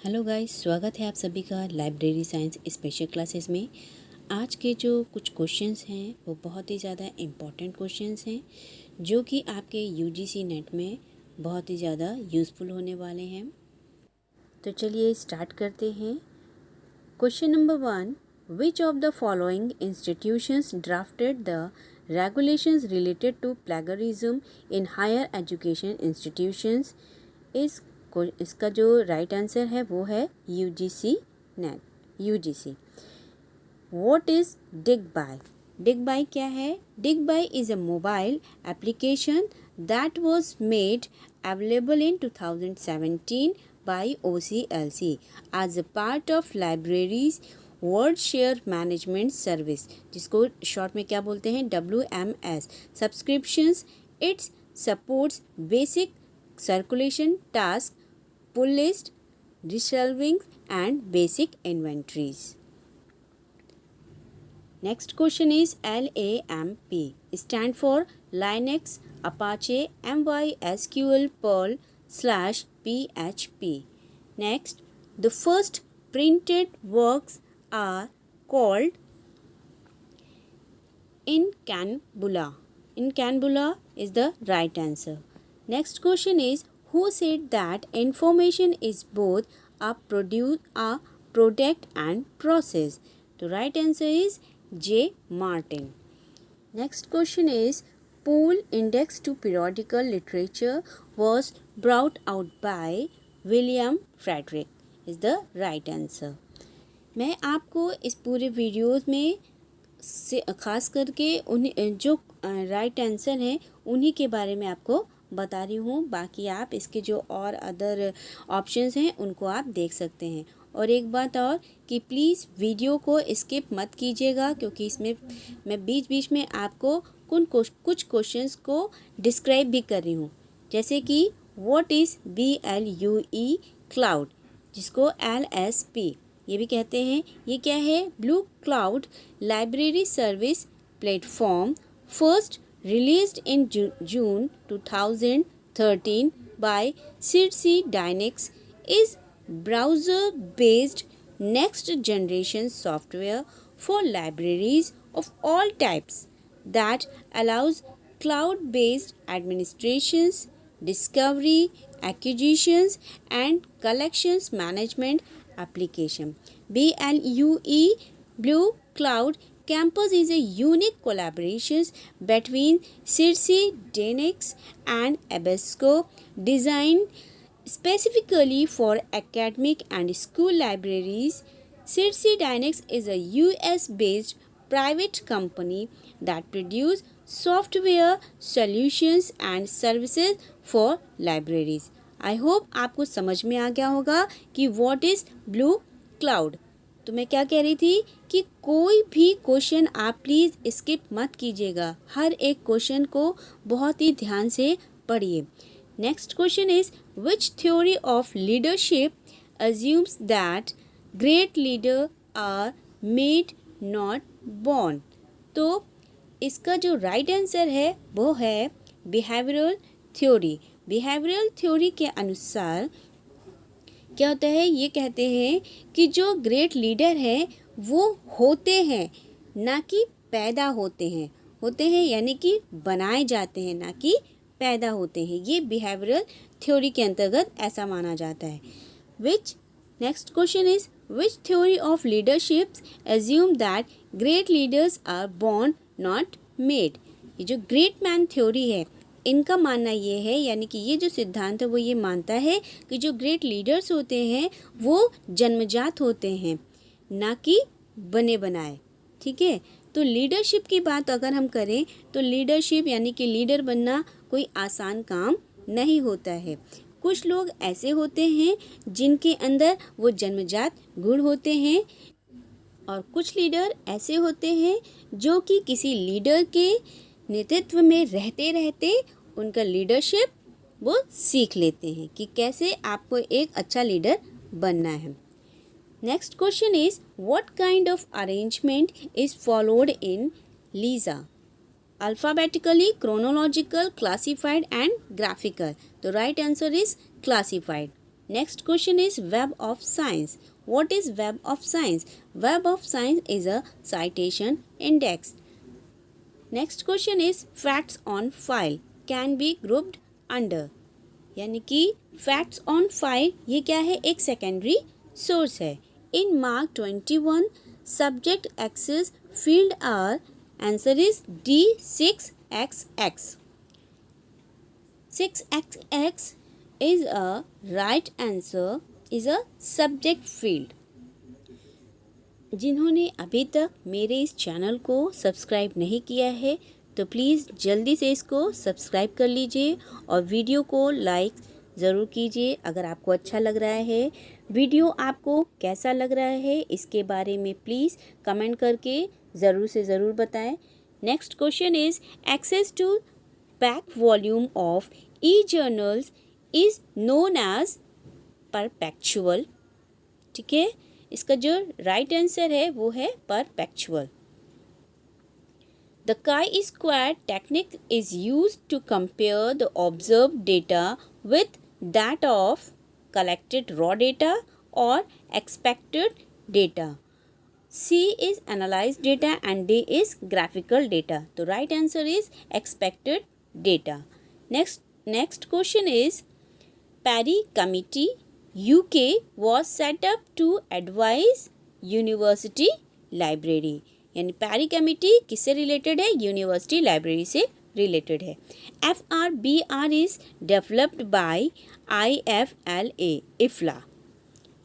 Hello guys, स्वागत है आप सभी का लाइब्रेरी साइंस स्पेशल क्लासेस में। आज के जो कुछ क्वेश्चंस हैं वो बहुत ही ज़्यादा इम्पॉर्टेंट क्वेश्चंस हैं जो कि आपके यूजीसी नेट में बहुत ही ज़्यादा यूज़फुल होने वाले हैं। तो चलिए स्टार्ट करते हैं। Question number 1, which of the following institutions drafted the regulations related to plagiarism in higher education institutions? इसका जो राइट आंसर है वो है UGC NET UGC. What is Digby? Digby क्या है? Digby is a mobile application that was made available in 2017 by OCLC as a part of libraries world share management service, जिसको short में क्या बोलते हैं, WMS subscriptions. Its supports basic circulation task, pull list, reshelving and basic inventories. Next question is LAMP stand for Linux, Apache, MySQL, Perl /PHP. Next, the first printed works are called Incunabula. Incunabula is the right answer. Next question is, who said that information is both a product and process? The right answer is J. Martin. Next question is, Pool Index to Periodical Literature was brought out by William Frederick is the right answer. मैं आपको इस पूरे videos में से ख़ास करके उन्हें जो राइट आंसर हैं उन्हीं के बारे में आपको बता रही हूँ। बाकी आप इसके जो और अदर ऑप्शंस हैं उनको आप देख सकते हैं। और एक बात और कि प्लीज़ वीडियो को स्किप मत कीजिएगा, क्योंकि इसमें मैं बीच बीच में आपको कुछ क्वेश्चंस को डिस्क्राइब भी कर रही हूँ। जैसे कि व्हाट इज़ BLUE क्लाउड, जिसको LSP ये भी कहते हैं, ये क्या है? Blue cloud library service platform, first released in June 2013 by Circe Dynix, is browser-based next-generation software for libraries of all types that allows cloud-based administrations, discovery, acquisitions, and collections management application. BLUE Blue Cloud Campus is a unique collaboration between Circe Dynix and Ebesco, designed specifically for academic and school libraries. Circe Dynix is a US-based private company that produces software solutions and services for libraries. I hope आपको समझ में आ गया होगा कि what is blue cloud. तो मैं क्या कह रही थी कि कोई भी क्वेश्चन आप प्लीज़ स्किप मत कीजिएगा, हर एक क्वेश्चन को बहुत ही ध्यान से पढ़िए। Next question is, which theory of leadership assumes that great leader are made not born? तो इसका जो राइट आंसर है वो है बिहेवियरल थ्योरी। बिहेवियरल थ्योरी के अनुसार क्या होता है, ये कहते हैं कि जो ग्रेट लीडर हैं वो होते हैं, ना कि पैदा होते हैं। होते हैं यानी कि बनाए जाते हैं, ना कि पैदा होते हैं। ये बिहेवियरल थ्योरी के अंतर्गत ऐसा माना जाता है। Next question is, which theory of leadership assume that great leaders are born not made? ये जो ग्रेट मैन थ्योरी है इनका मानना ये है, यानी कि ये जो सिद्धांत है वो ये मानता है कि जो ग्रेट लीडर्स होते हैं वो जन्मजात होते हैं, ना कि बने बनाए। ठीक है, तो लीडरशिप की बात अगर हम करें तो लीडरशिप यानी कि लीडर बनना कोई आसान काम नहीं होता है। कुछ लोग ऐसे होते हैं जिनके अंदर वो जन्मजात गुण होते हैं, और कुछ लीडर ऐसे होते हैं जो कि किसी लीडर के नेतृत्व में रहते रहते उनका लीडरशिप वो सीख लेते हैं कि कैसे आपको एक अच्छा लीडर बनना है। Next question is, what kind of arrangement is followed in Lisa? Alphabetically, chronological, classified and graphical. The right answer is classified. Next question is Web of Science. What is Web of Science? Web of Science is a citation index. Next question is Facts on File can be grouped under. यानी कि facts on file ये क्या है, एक secondary source है. In MARC 21 subject access field are. Answer is D6XX. 6XX is a right answer, is a subject field. जिन्होंने अभी तक मेरे इस चैनल को सब्सक्राइब नहीं किया है तो प्लीज़ जल्दी से इसको सब्सक्राइब कर लीजिए और वीडियो को लाइक ज़रूर कीजिए. अगर आपको अच्छा लग रहा है, वीडियो आपको कैसा लग रहा है, इसके बारे में प्लीज़ कमेंट करके ज़रूर से ज़रूर बताएं. Next question is access to back volume of e-journals is known as perpetual. ठीक है, इसका जो राइट आंसर है वो है perpetual. The chi-square technique is used to compare the observed data with that of collected raw data or expected data. C is analyzed data and D is graphical data. The right answer is expected data. Next question is Parry Committee UK was set up to advise University Library. यानी Parry committee किससे related है, university library से related है. FRBR is developed by IFLA IFLA.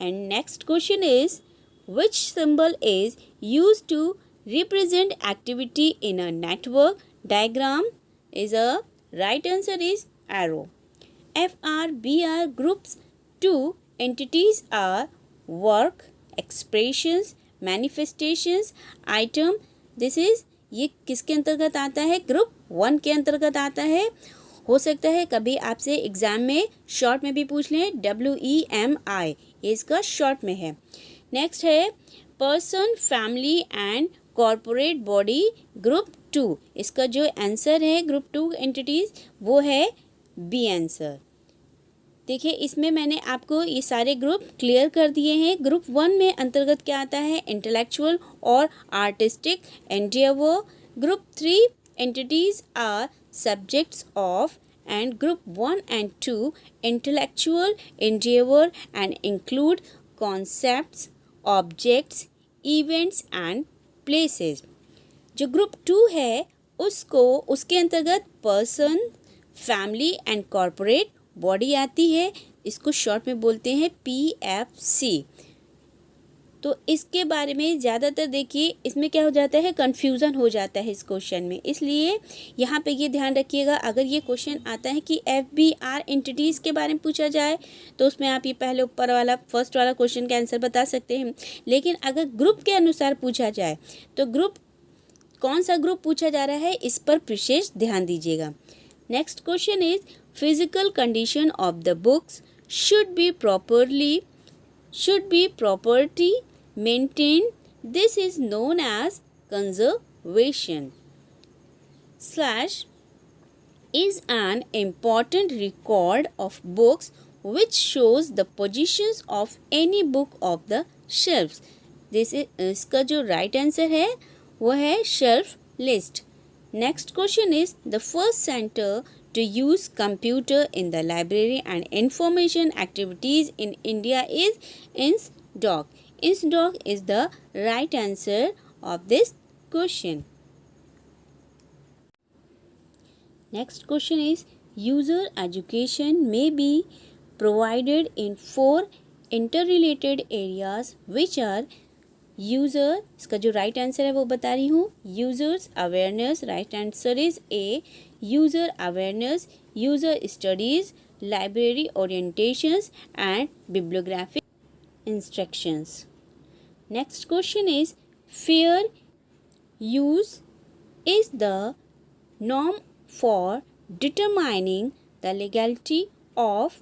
And next question is which symbol is use to represent activity in a network diagram. Is a right answer is arrow. FRBR groups two entities are work, expressions, manifestations, item. This is, ये किसके अंतर्गत आता है, group 1 के अंतर्गत आता है. हो सकता है कभी आपसे एग्जाम में शॉर्ट में भी पूछ लें, WEMI ये इसका शॉर्ट में है. नेक्स्ट है person, family and corporate body, group 2. इसका जो आंसर है ग्रुप 2 एंटिटीज वो है बी आंसर. देखिए इसमें मैंने आपको ये सारे ग्रुप क्लियर कर दिए हैं. ग्रुप 1 में अंतर्गत क्या आता है, इंटेलेक्चुअल और artistic endeavour. Group 3 entities are subjects of and group 1 and 2 intellectual endeavour and include concepts, objects, events and places. जो ग्रुप 2 है उसके अंतर्गत person, family and corporate body आती है. इसको शॉर्ट में बोलते हैं PFC. तो इसके बारे में ज़्यादातर देखिए इसमें क्या हो जाता है, कन्फ्यूज़न हो जाता है इस क्वेश्चन में. इसलिए यहाँ पे ये ध्यान रखिएगा, अगर ये क्वेश्चन आता है कि FBR एंटिटीज़ के बारे में पूछा जाए तो उसमें आप ये पहले ऊपर वाला फर्स्ट वाला क्वेश्चन का आंसर बता सकते हैं. लेकिन अगर ग्रुप के अनुसार पूछा जाए तो ग्रुप कौन सा ग्रुप पूछा जा रहा है इस पर विशेष ध्यान दीजिएगा. Next question is physical condition of the books should be properly maintained. This is known as conservation. / is an important record of books which shows the positions of any book of the shelves. This is इसका जो right answer है वो है shelf list. Next question is the first center to use computer in the library and information activities in India is INSDOC. INSDOC is the right answer of this question. Next question is user education may be provided in 4 interrelated areas which are user. इसका जो right answer है वो बता रही हूँ, users awareness. Right answer is a, user awareness, user studies, library orientations and bibliographic instructions. Next question is fair use is the norm for determining the legality of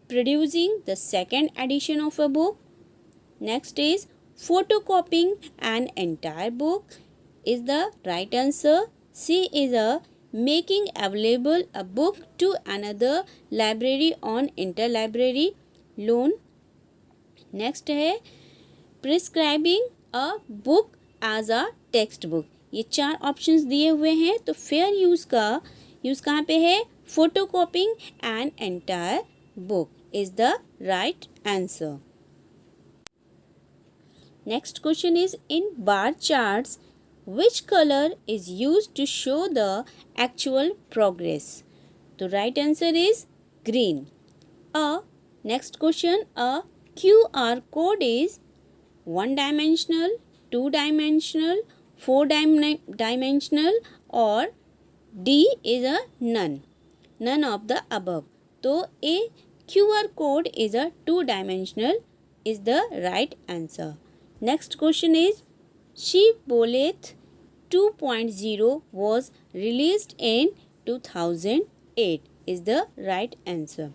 producing the second edition of a book. Next is photocopying an entire book is the right answer. C is a making available a book to another library on interlibrary loan. Next है prescribing a book as a textbook. ये 4 options दिए हुए हैं, तो fair use का use कहाँ पे है? Photocopying an entire book is the right answer. Next question is, in bar charts, which color is used to show the actual progress? The right answer is green. Next question, a QR code is one dimensional, two dimensional, four dimensional or D is a none of the above. तो a QR code is a two dimensional is the right answer. Next question is, Shibboleth 2.0 was released in 2008 is the right answer.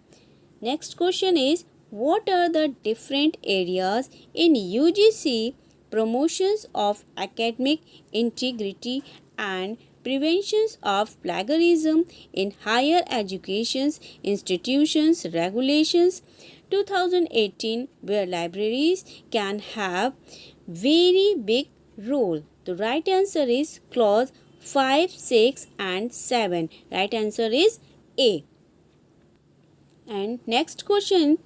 Next question is, what are the different areas in UGC promotions of academic integrity and preventions of plagiarism in higher education institutions regulations 2018 where libraries can have very big role? The right answer is clause 5, 6 and 7. Right answer is A. And next question,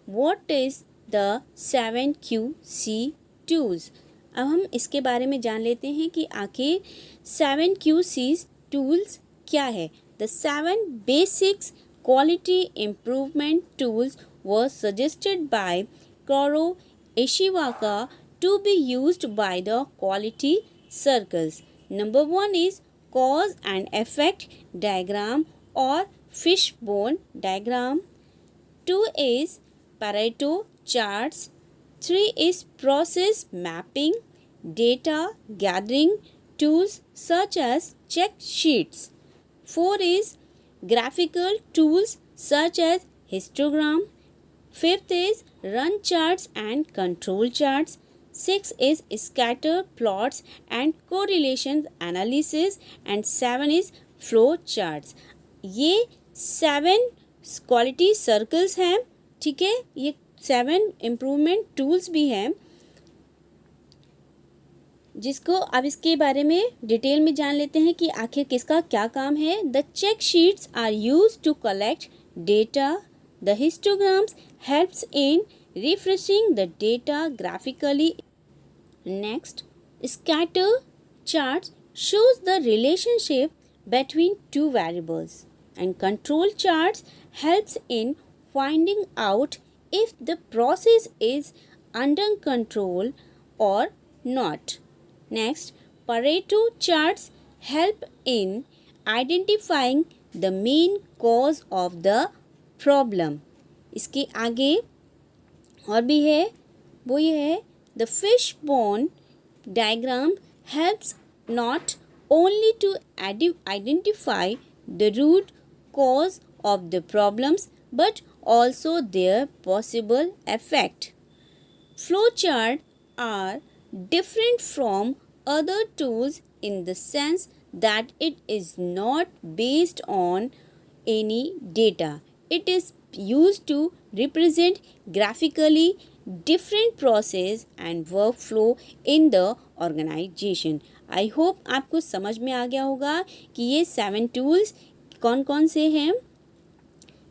what is the 7QC tools? अब हम इसके बारे में जान लेते हैं कि आखिर 7QC tools क्या है। The 7 basics quality improvement tools was suggested by Koro Ishiwaka to be used by the quality circles. Number 1 is cause and effect diagram or fishbone diagram. 2 is Pareto charts. 3 is process mapping, data gathering tools such as check sheets. 4 is graphical tools such as histogram. 5th is run charts and control charts. 6 is scatter plots and correlation analysis and 7 is flow charts. ये 7 quality circles हैं, ठीक है। ये 7 improvement tools भी हैं, जिसको अब इसके बारे में डिटेल में जान लेते हैं कि आखिर किसका क्या काम है। The check sheets are used to collect data. The histograms helps in refreshing the data graphically. Next, scatter charts shows the relationship between two variables and control charts helps in finding out if the process is under control or not. Next, Pareto charts help in identifying the main cause of the problem. इसके आगे और भी है, वो ये है, the fishbone diagram helps not only to identify the root cause of the problems but also their possible effect. Flowcharts are different from other tools in the sense that it is not based on any data. It is used to represent graphically different process and workflow in the organization. I hope आपको समझ में आ गया होगा कि ये 7 tools कौन कौन से हैं।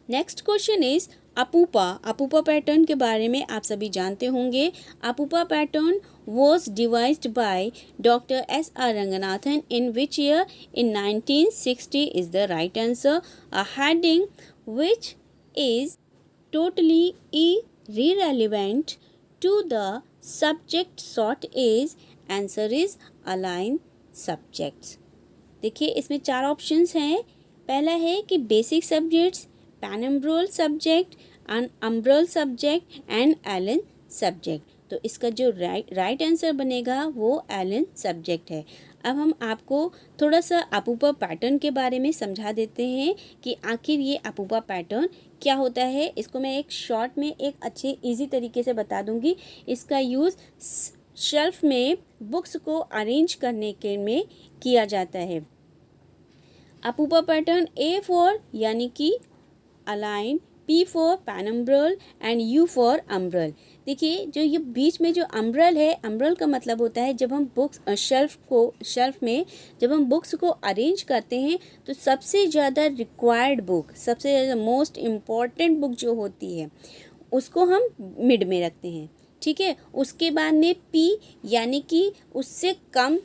Next question is अपूपा। अपूपा पैटर्न के बारे में आप सभी जानते होंगे। अपूपा pattern was devised by Dr. S.R. Ranganathan in which year? In 1960 is the right answer. A heading which is totally irrelevant to the subject sought is answer is align subjects. देखिए इसमें 4 options हैं। पहला है कि basic subjects, penumbral subject, umbral subject and alien subject. तो इसका जो right answer बनेगा वो एलन सब्जेक्ट है। अब हम आपको थोड़ा सा अपूपा पैटर्न के बारे में समझा देते हैं कि आखिर ये अपूपा पैटर्न क्या होता है। इसको मैं एक शॉर्ट में एक अच्छे इजी तरीके से बता दूंगी। इसका यूज़ शेल्फ में बुक्स को अरेंज करने के में किया जाता है। अपूपा पैटर्न, ए फॉर यानी कि align, P for penumbral and U for umbral। देखिए जो ये बीच में जो अम्ब्रल है, अम्ब्रल का मतलब होता है जब हम बुक्स शेल्फ में जब हम बुक्स को अरेंज करते हैं तो सबसे ज़्यादा रिक्वायर्ड बुक, सबसे ज़्यादा मोस्ट इम्पॉर्टेंट बुक जो होती है उसको हम मिड में रखते हैं, ठीक है। उसके बाद में P यानी कि उससे कम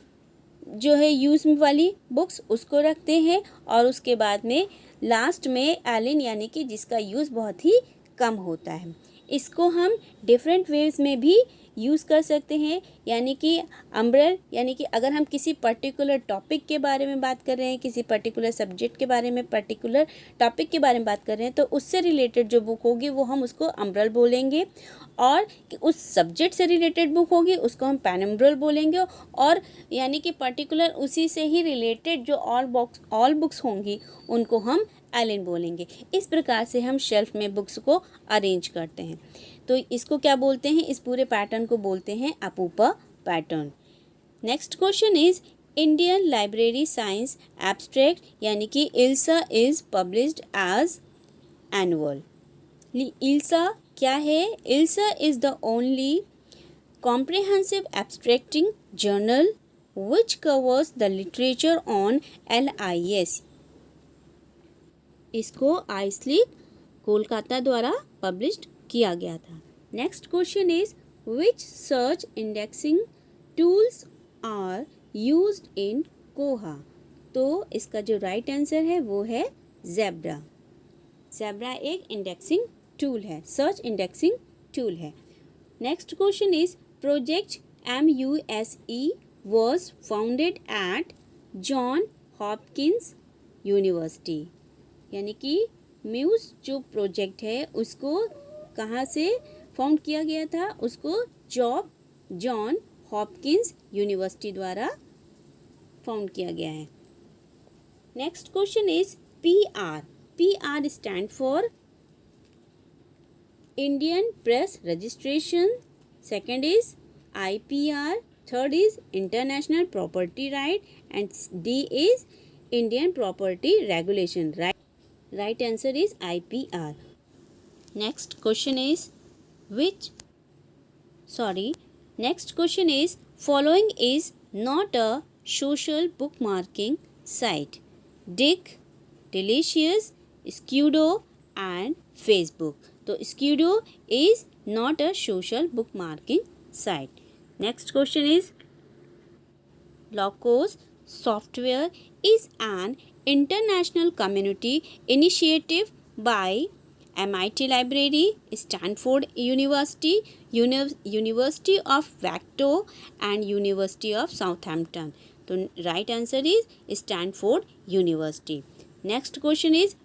जो है यूज़ वाली बुक्स उसको रखते हैं, और उसके बाद में लास्ट में एलिन यानी कि जिसका यूज़ बहुत ही कम होता है। इसको हम डिफरेंट वेज में भी यूज़ कर सकते हैं, यानी कि अम्ब्रेल यानी कि अगर हम किसी पर्टिकुलर टॉपिक के बारे में बात कर रहे हैं, किसी पर्टिकुलर सब्जेक्ट के बारे में, पर्टिकुलर टॉपिक के बारे में बात कर रहे हैं, तो उससे रिलेटेड जो बुक होगी वो हम उसको अम्ब्रेल बोलेंगे, और उस सब्जेक्ट से रिलेटेड बुक होगी उसको हम पेनम्ब्रेल बोलेंगे, और यानी कि पर्टिकुलर उसी से ही रिलेटेड जो ऑल बुक्स होंगी उनको हम एलिन बोलेंगे। इस प्रकार से हम शेल्फ में बुक्स को अरेंज करते हैं। तो इसको क्या बोलते हैं, इस पूरे पैटर्न को बोलते हैं अपूपा pattern. Next question is Indian library science abstract यानी कि ILSA is published as annual. ILSA क्या है? ILSA is the only comprehensive abstracting journal which covers the literature on LIS। इसको आइसलिक कोलकाता द्वारा पब्लिश्ड किया गया था। Next question is which search indexing tools are used in Koha. तो इसका जो राइट आंसर है वो है ज़ेब्रा। ज़ेब्रा एक इंडेक्सिंग टूल है, सर्च इंडेक्सिंग टूल है। Next question is project MUSE was founded at John Hopkins university. यानी कि म्यूज़ जो प्रोजेक्ट है उसको कहाँ से फाउंड किया गया था? उसको जॉन हॉपकिंस यूनिवर्सिटी द्वारा फाउंड किया गया है। Next question is PR stand for Indian press registration, second is IPR, third is international property right, and D is Indian property regulation. Right answer is IPR. Next question is following is not a social bookmarking site. Digg, Delicious, Scudo and Facebook. So Scudo is not a social bookmarking site. Next question is Locos Software is an international community initiative by MIT Library, Stanford University, University of Waco and University of Southampton. So right answer is Stanford University. Next question is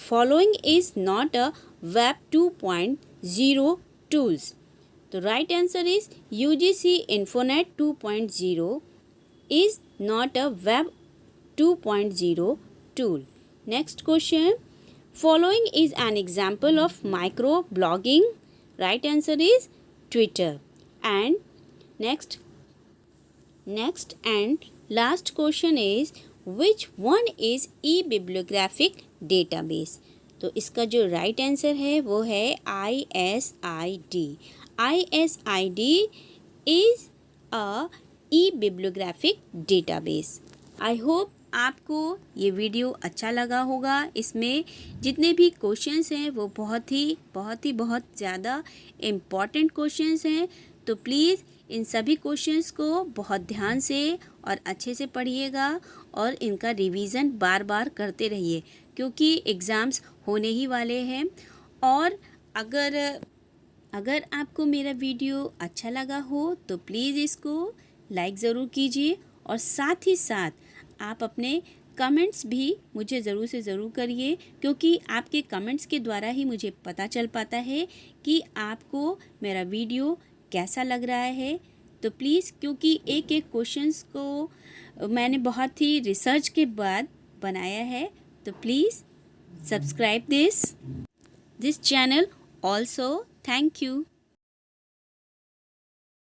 following is not a Web 2.0 tools. The right answer is UGC Infonet 2.0 is not a Web 2.0 tool. Next question, following is an example of micro blogging. Right answer is Twitter. And next and last question is which one is e-bibliographic database। तो इसका जो right answer है वो है ISID। ISID is a e-bibliographic database। I hope आपको ये video अच्छा लगा होगा। इसमें जितने भी क्वेश्चंस हैं वो बहुत ज़्यादा इम्पॉर्टेंट क्वेश्चंस हैं। तो प्लीज़ इन सभी क्वेश्चंस को बहुत ध्यान से और अच्छे से पढ़िएगा और इनका रिवीज़न बार बार करते रहिए, क्योंकि एग्ज़ाम्स होने ही वाले हैं। और अगर आपको मेरा वीडियो अच्छा लगा हो तो प्लीज़ इसको लाइक ज़रूर कीजिए, और साथ ही साथ आप अपने कमेंट्स भी मुझे ज़रूर से ज़रूर करिए, क्योंकि आपके कमेंट्स के द्वारा ही मुझे पता चल पाता है कि आपको मेरा वीडियो कैसा लग रहा है। तो प्लीज़, क्योंकि एक क्वेश्चंस को मैंने बहुत ही रिसर्च के बाद बनाया है, तो please subscribe this channel also. Thank you.